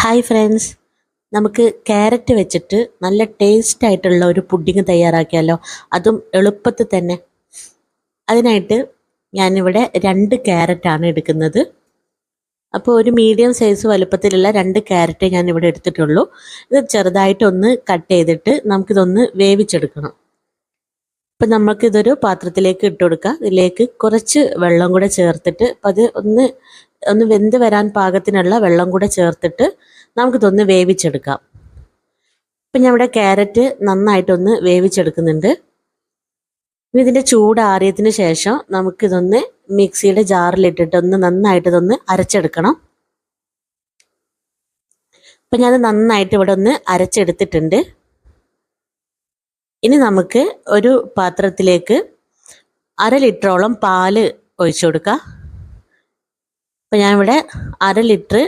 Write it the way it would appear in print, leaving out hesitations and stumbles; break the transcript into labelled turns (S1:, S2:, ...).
S1: Hi friends, നമുക്ക് carrot വെച്ചിട്ട് നല്ല ടേസ്റ്റ് ആയിട്ടുള്ള ഒരു പുഡിങ് തയ്യാറാക്കിയാലോ. അതും എളുപ്പത്തിൽ തന്നെ. അതിനായിട്ട് ഞാനിവിടെ 2 ക്യാരറ്റാണ് എടുക്കുന്നത്. അപ്പോൾ ഒരു മീഡിയം സൈസ് വലുപ്പത്തിലുള്ള 2 ക്യാരറ്റ് ഞാനിവിടെ എടുത്തിട്ടുള്ളൂ. ഇത് ചെറുതായിട്ടൊന്ന് കട്ട് ചെയ്തിട്ട് നമുക്കിതൊന്ന് വേവിച്ചെടുക്കണം. അപ്പം നമുക്കിതൊരു പാത്രത്തിലേക്ക് ഇട്ട് കൊടുക്കാം. ഇതിലേക്ക് കുറച്ച് വെള്ളം കൂടെ ചേർത്തിട്ട് അത് ഒന്ന് വെന്ത് വരാൻ പാകത്തിനുള്ള വെള്ളം കൂടെ ചേർത്തിട്ട് നമുക്കിതൊന്ന് വേവിച്ചെടുക്കാം. ഇപ്പം ഞാൻ ഇവിടെ ക്യാരറ്റ് നന്നായിട്ടൊന്ന് വേവിച്ചെടുക്കുന്നുണ്ട്. ഇതിൻ്റെ ചൂടാറിയതിന് ശേഷം നമുക്കിതൊന്ന് മിക്സിയുടെ ജാറിലിട്ടിട്ട് നന്നായിട്ടിതൊന്ന് അരച്ചെടുക്കണം. അപ്പം ഞാൻ നന്നായിട്ട് ഇവിടെ ഒന്ന് അരച്ചെടുത്തിട്ടുണ്ട്. ഇനി നമുക്ക് ഒരു പാത്രത്തിലേക്ക് 1/2 ലിറ്ററോളം പാല് ഒഴിച്ചു കൊടുക്കാം. അപ്പം ഞാനിവിടെ 1/2 ലിറ്റർ